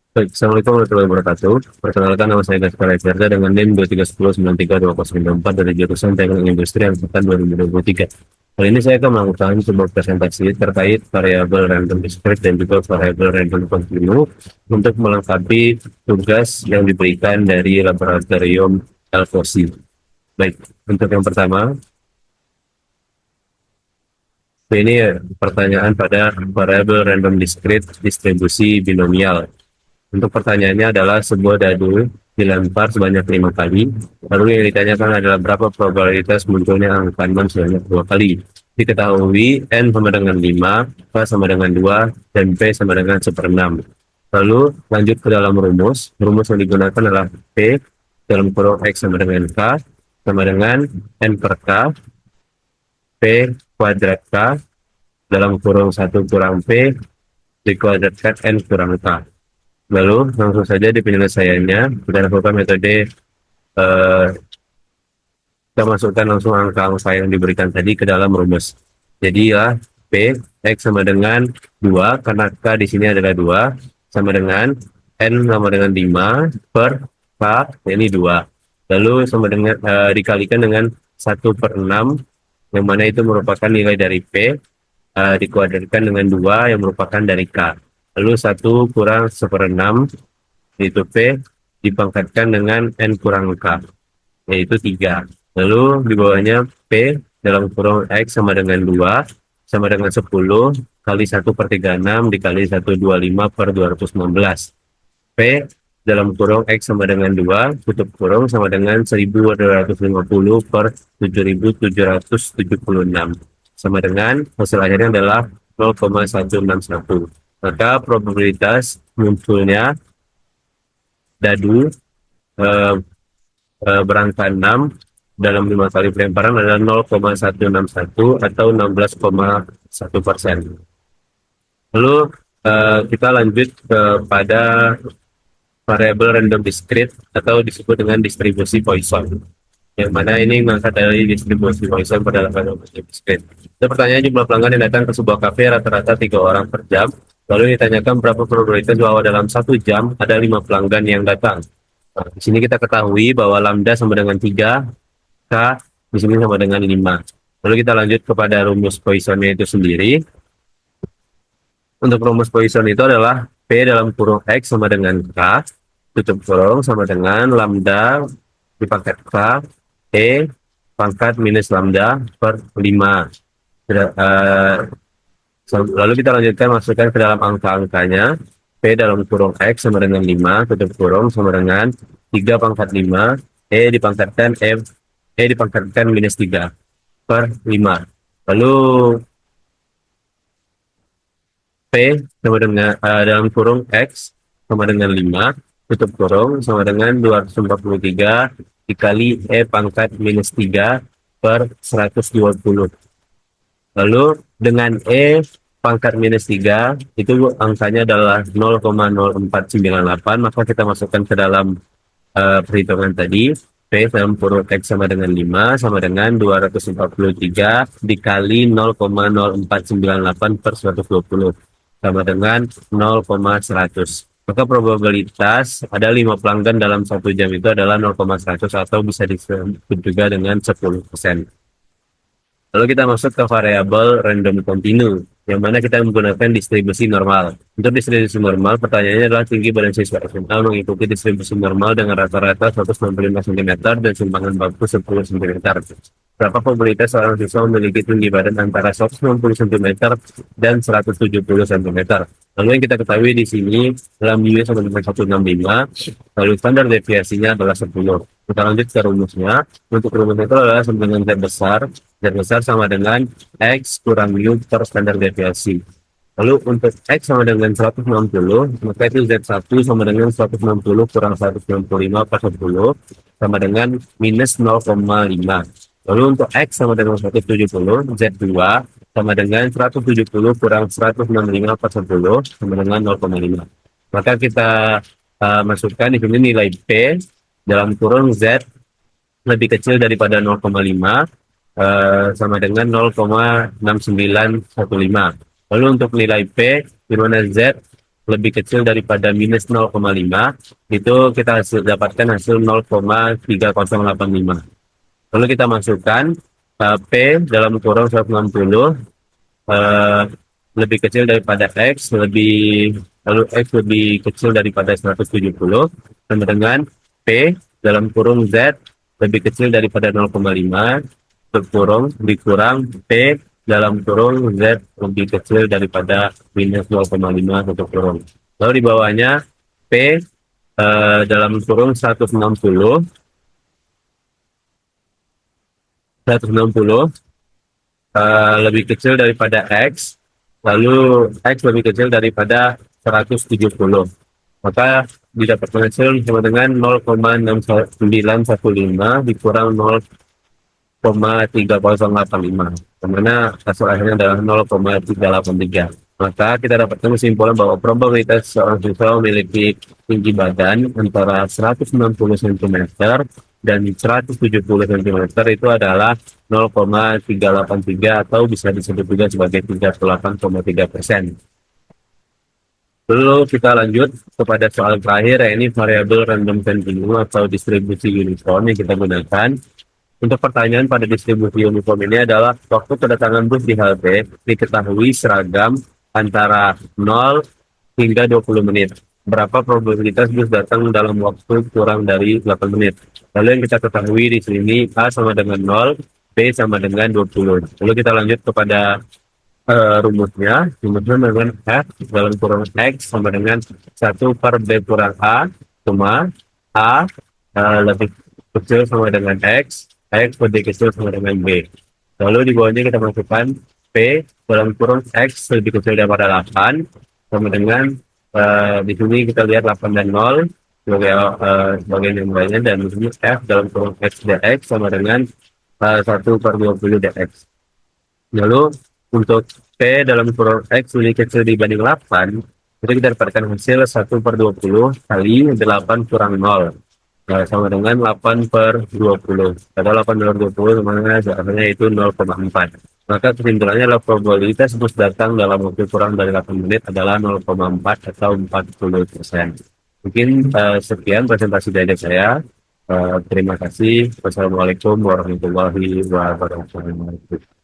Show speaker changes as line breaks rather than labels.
Baik, Assalamualaikum warahmatullahi wabarakatuh. Perkenalkan, nama saya Gaspar Rizarda dengan NIM 2310932094 dari jurusan Teknik Industri Angkatan 2023. Kali ini saya akan melakukan sebuah presentasi terkait variabel random discrete dan juga variabel random continue untuk melengkapi tugas yang diberikan dari laboratorium LFOSI. Baik, untuk yang pertama, ini pertanyaan pada variabel random discrete distribusi binomial. Untuk pertanyaannya adalah sebuah dadu dilempar sebanyak 5 kali, lalu yang ditanyakan adalah berapa probabilitas munculnya angka 6 sebanyak 2 kali. Diketahui N sama dengan 5, K sama dengan 2, dan P sama dengan 1/6. Lalu lanjut ke dalam rumus. Rumus yang digunakan adalah P dalam kurung X sama dengan K sama dengan N per K, P kuadrat K dalam kurung 1 kurang P dikuadratkan N kurang K. Lalu langsung saja di penyelesaiannya kita lakukan metode kita masukkan langsung angka-angka yang diberikan tadi ke dalam rumus. Jadi ya P X sama dengan 2 karena K di sini adalah 2 sama dengan N sama dengan 5 per K ini 2. Lalu sama dengan dikalikan dengan 1/6 yang mana itu merupakan nilai dari P dikuadratkan dengan 2 yang merupakan dari K. Lalu 1 kurang 1/6 yaitu P dipangkatkan dengan N kurang K yaitu 3. Lalu di bawahnya P dalam kurung X sama dengan 2 sama dengan 10 kali 1/36 dikali 125 per 216. P dalam kurung X sama dengan 2 tutup kurung sama dengan 1250 per 7776 sama dengan hasil akhirnya adalah 0,161. Maka probabilitas munculnya dadu berangka 6 dalam 5 kali pelemparan adalah 0,161 atau 16,1%. Lalu kita lanjut kepada variabel random discrete atau disebut dengan distribusi Poisson. Yang mana ini mengangkat dari distribusi Poisson pada variabel random discrete. Ada pertanyaan jumlah pelanggan yang datang ke sebuah kafe rata-rata 3 orang per jam. Lalu ditanyakan berapa probabilitas bahwa dalam 1 jam ada 5 pelanggan yang datang. Nah, di sini kita ketahui bahwa lambda sama dengan 3, K di sini sama dengan 5. Lalu kita lanjut kepada rumus Poissonnya itu sendiri. Untuk rumus Poisson itu adalah P dalam kurung X sama dengan K, tutup kurung sama dengan lambda dipangkat K, E pangkat minus lambda per 5. Lalu kita lanjutkan masukkan ke dalam angka-angkanya. P dalam kurung X sama dengan 5, tutup kurung sama dengan 3 pangkat 5, E dipangkatkan minus 3 per 5. Lalu P sama dengan dalam kurung X sama dengan 5, tutup kurung sama dengan 243 dikali E pangkat minus 3 per 120. Lalu dengan E pangkat minus 3 itu angkanya adalah 0,0498, maka kita masukkan ke dalam perhitungan tadi. P dalam kurung X sama dengan 5 sama dengan 243 dikali 0,0498 per 120 sama dengan 0,100. Maka probabilitas ada 5 pelanggan dalam 1 jam itu adalah 0,100 atau bisa disebut juga dengan 10%. Lalu kita masuk ke variabel random continue, yang mana kita menggunakan distribusi normal. Untuk distribusi normal, pertanyaannya adalah tinggi badan siswa SMA mengikuti distribusi normal dengan rata-rata 165 cm dan simpangan bangku 10 cm. Berapa probabilitas seorang siswa memiliki tinggi badan antara 160 cm dan 170 cm? Lalu yang kita ketahui di sini dalam U sama dengan 165, lalu standar deviasinya adalah 10. Kita lanjut ke rumusnya. Untuk rumusnya itu adalah sama dengan Z besar sama dengan X kurang U per standar deviasi. Lalu untuk X sama dengan 160, maka itu Z1 sama dengan 160 kurang 165 per 10 sama dengan minus 0,5. Lalu untuk X sama dengan 170, Z2 sama dengan 170 kurang 165 per 10 sama dengan 0,5. Maka kita masukkan di sini nilai P dalam kurung Z lebih kecil daripada 0,5 sama dengan 0,6915. Lalu untuk nilai P di mana Z lebih kecil daripada minus 0,5, itu kita dapatkan hasil 0,3085. Lalu kita masukkan P dalam kurung 160 eh, lebih kecil daripada X, lalu X lebih kecil daripada 170, sama dengan P dalam kurung Z lebih kecil daripada 0,5 kurung dikurang P dalam kurung Z lebih kecil daripada minus 0,5 kurung. Lalu di bawahnya P dalam kurung 160 lebih kecil daripada X, lalu X lebih kecil daripada 170. Maka didapatkan hasil sama dengan 0,6915 dikurang 0,3085, dimana hasil akhirnya adalah 0,383. Maka kita dapatkan kesimpulan bahwa probabilitas seorang siswa memiliki tinggi badan antara 160 cm dan 170 cm itu adalah 0,383 atau bisa disebut juga sebagai 38,3%. Lalu kita lanjut kepada soal terakhir, yakni variabel random continuum atau distribusi uniform yang kita gunakan. Untuk pertanyaan pada distribusi uniform ini adalah waktu kedatangan bus di halte diketahui seragam antara 0 hingga 20 menit. Berapa probabilitas bus datang dalam waktu kurang dari 8 menit? Lalu yang kita ketahui di sini A sama dengan 0, B sama dengan 20. Lalu kita lanjut kepada rumusnya dengan F dalam kurung X sama dengan 1 per B kurang A, cuma A lebih kecil sama dengan X lebih kecil sama dengan B. Lalu di bawahnya kita masukkan P dalam kurung X lebih kecil daripada 8 sama dengan di sini kita lihat 8 dan 0 sebagai yang lainnya, dan di sini F dalam kurung X dx sama dengan 1 per 20 dx. Lalu untuk P dalam kurung X lebih kecil dibanding 8, itu kita dapatkan hasil 1 per 20 kali 8 kurang 0. Nah, sama dengan 8 per 20. Kalau 8 per 20 sama dengan hasilnya itu 0,4. Maka kesimpulannya adalah probabilitas bus datang dalam waktu kurang dari 8 menit adalah 0,4 atau 40%. Mungkin sekian presentasi dari saya. Terima kasih. Wassalamualaikum warahmatullahi wabarakatuh.